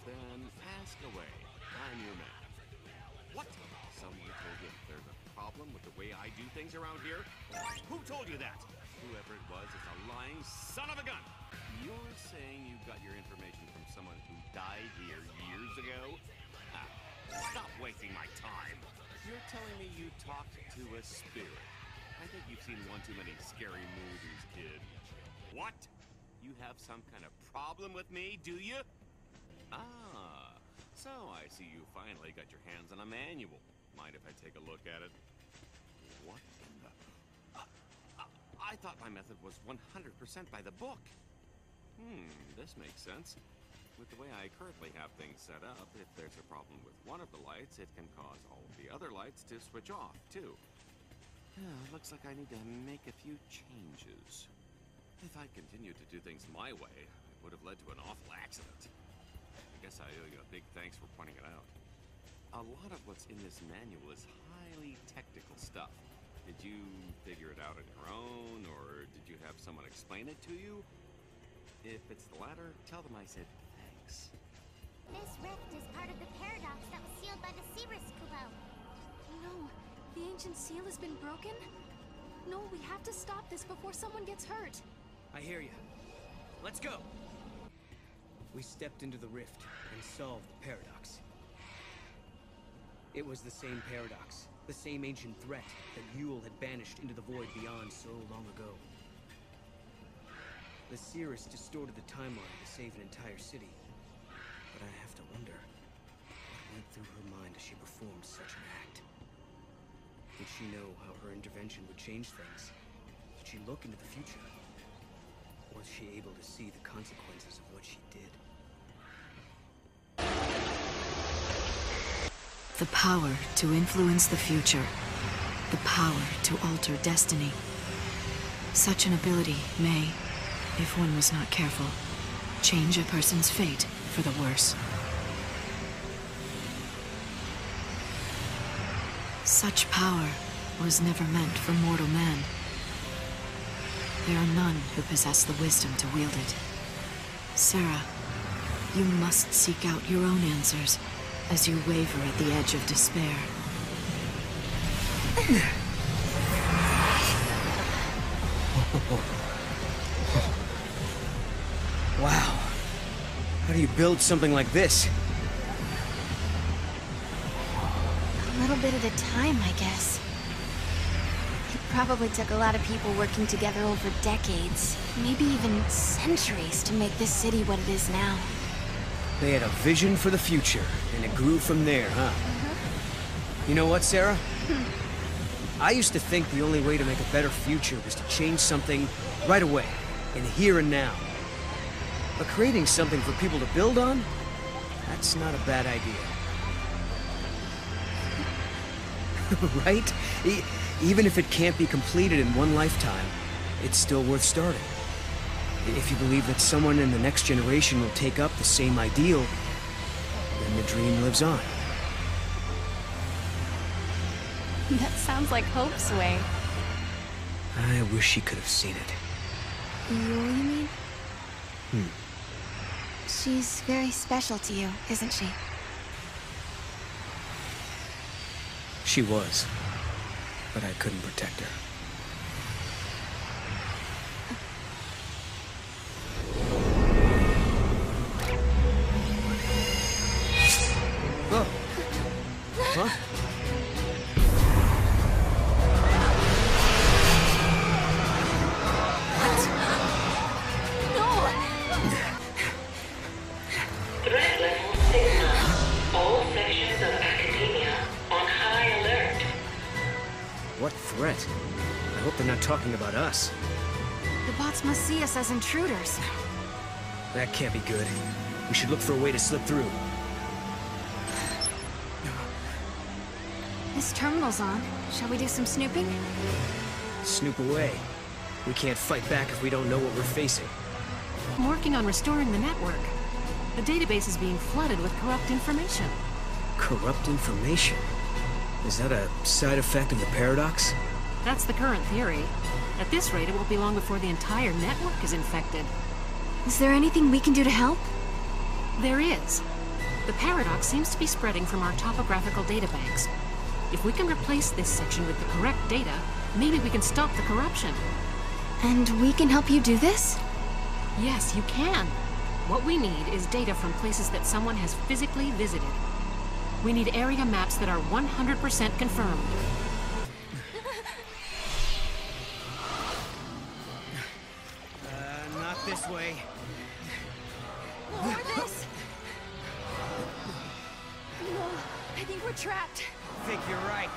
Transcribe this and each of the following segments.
Then ask away. I'm your man. What? Someone told you there's a problem with the way I do things around here? Who told you that? Whoever it was is a lying son of a gun! You're saying you got your information from someone who died here years ago? Ah, stop wasting my time! You're telling me you talked to a spirit. I think you've seen one too many scary movies, kid. What? You have some kind of problem with me, do you? Ah, so I see you finally got your hands on a manual. Mind if I take a look at it? What in the... I thought my method was 100% by the book. This makes sense. With the way I currently have things set up, if there's a problem with one of the lights, it can cause all of the other lights to switch off, too. Looks like I need to make a few changes. If I continued to do things my way, it would have led to an awful accident. I guess I owe you a big thanks for pointing it out. A lot of what's in this manual is highly technical stuff. Did you figure it out on your own, or did you have someone explain it to you? If it's the latter, tell them I said thanks. This rift is part of the paradox that was sealed by the Cirrus Kubo. No, the ancient seal has been broken? No, we have to stop this before someone gets hurt. I hear you. Let's go! We stepped into the rift and solved the paradox. It was the same paradox, the same ancient threat that Yule had banished into the void beyond so long ago. The Cirrus distorted the timeline to save an entire city. But I have to wonder, what went through her mind as she performed such an act? Did she know how her intervention would change things? Did she look into the future? Was she able to see the consequences of what she did? The power to influence the future. The power to alter destiny. Such an ability may, if one was not careful, change a person's fate for the worse. Such power was never meant for mortal man. There are none who possess the wisdom to wield it. Sarah, you must seek out your own answers as you waver at the edge of despair. Wow. How do you build something like this? A little bit at a time, I guess. It probably took a lot of people working together over decades, maybe even centuries, to make this city what it is now. They had a vision for the future, and it grew from there, huh? You know what, Sarah? I used to think the only way to make a better future was to change something right away, in here and now. But creating something for people to build on? That's not a bad idea. Right? Even if it can't be completed in one lifetime, it's still worth starting. If you believe that someone in the next generation will take up the same ideal, then the dream lives on. That sounds like Hope's way. I wish she could have seen it. Yule, you mean? Hmm. She's very special to you, isn't she? She was, but I couldn't protect her. Oh. Huh? Threat level 6. All sections of academia on high alert. What threat? I hope they're not talking about us. The bots must see us as intruders. That can't be good. We should look for a way to slip through. This terminal's on. Shall we do some snooping? Snoop away. We can't fight back if we don't know what we're facing. I'm working on restoring the network. The database is being flooded with corrupt information. Corrupt information? Is that a side effect of the paradox? That's the current theory. At this rate, it won't be long before the entire network is infected. Is there anything we can do to help? There is. The paradox seems to be spreading from our topographical databanks. If we can replace this section with the correct data, maybe we can stop the corruption. And we can help you do this? Yes, you can. What we need is data from places that someone has physically visited. We need area maps that are 100% confirmed. Not this way. Over this! No, I think we're trapped. I think you're right.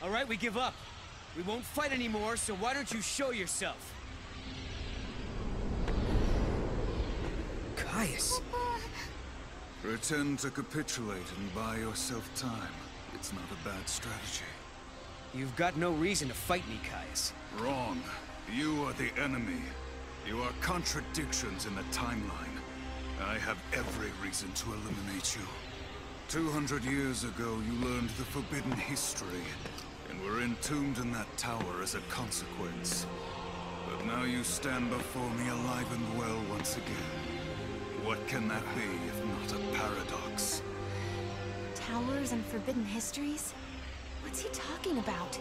All right, we give up. We won't fight anymore, so why don't you show yourself? Caius. Pretend to capitulate and buy yourself time. It's not a bad strategy. You've got no reason to fight me, Caius. Wrong. You are the enemy. You are contradictions in the timeline. I have every reason to eliminate you. 200 years ago, you learned the forbidden history, and were entombed in that tower as a consequence. But now you stand before me alive and well once again. What can that be if not a paradox? Towers and forbidden histories? What's he talking about?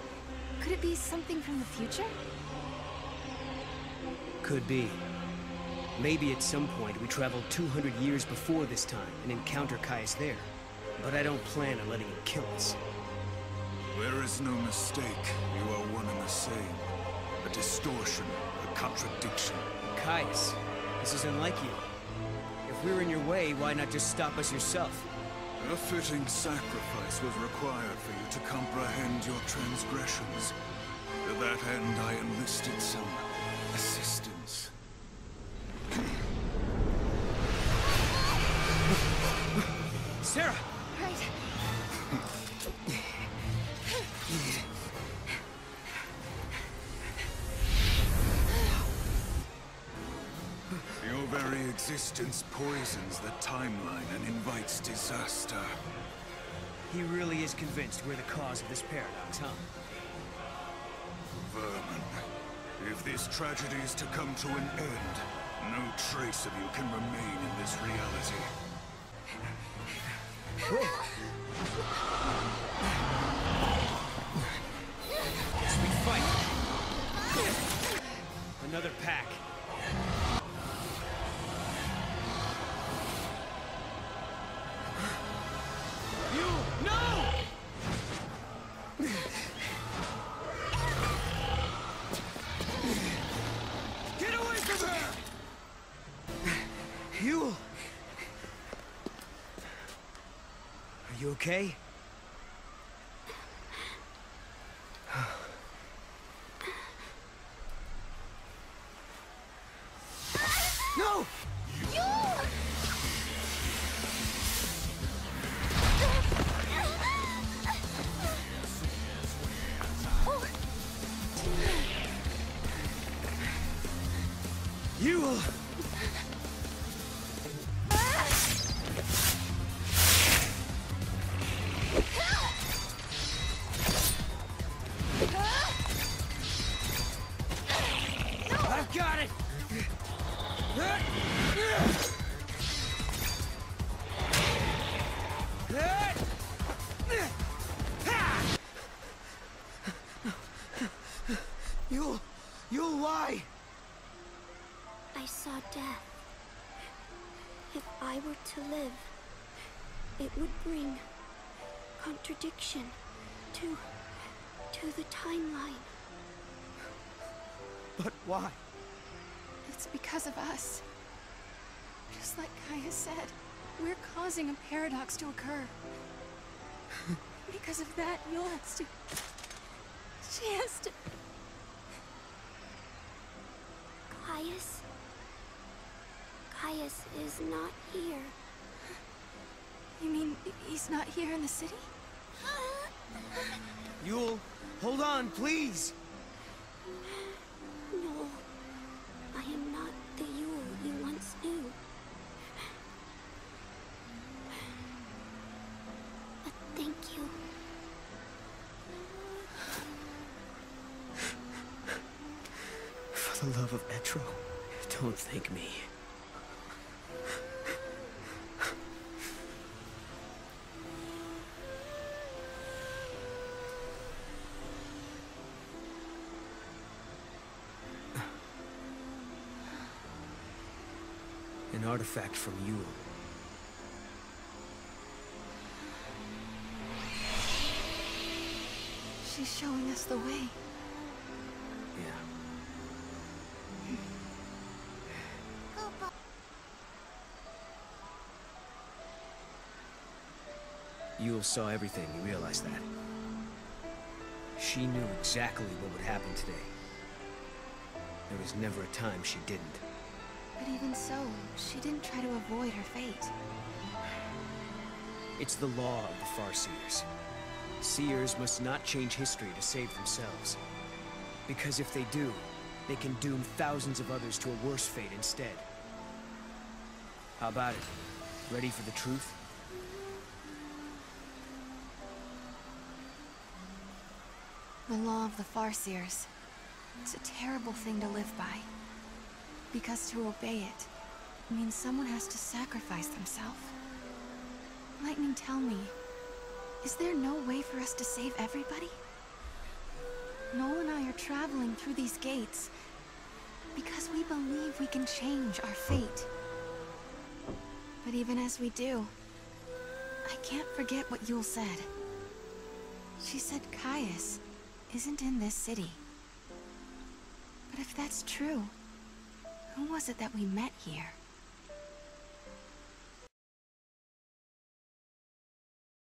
Could it be something from the future? Could be. Maybe at some point we traveled 200 years before this time and encounter Caius there. But I don't plan on letting him kill us. There is no mistake. You are one and the same. A distortion, a contradiction. Caius, this is unlike you. If we're in your way, why not just stop us yourself? A fitting sacrifice was required for you to comprehend your transgressions. To that end, I enlisted some assistance. Sarah! Right. Your very existence poisons the timeline and invites disaster. He really is convinced we're the cause of this paradox, huh? Vermin. If this tragedy is to come to an end, no trace of you can remain in this reality. Guess we fight. Another pack. You, no! Get away from her! You. Are you okay? No! You! I've got it! You'll lie! I saw death. If I were to live, it would bring contradiction to the timeline. But why? It's because of us. Just like Caius said, we're causing a paradox to occur. Because of that, Yul has to... She has to... Caius is not here. You mean he's not here in the city? Yul, hold on, please! No, I am not the Yul you once knew. But thank you. For the love of Etro, Don't thank me. An artifact from Yule. She's showing us the way. Yeah. Yule saw everything, you realize that? She knew exactly what would happen today. There was never a time she didn't. But even so, she didn't try to avoid her fate. It's the law of the Farseers. Seers must not change history to save themselves. Because if they do, they can doom thousands of others to a worse fate instead. How about it? Ready for the truth? The law of the Farseers. It's a terrible thing to live by. Because to obey it means someone has to sacrifice themselves. Lightning, tell me, is there no way for us to save everybody? Noel and I are traveling through these gates because we believe we can change our fate. But even as we do, I can't forget what Yule said. She said Caius isn't in this city. But if that's true, who was it that we met here?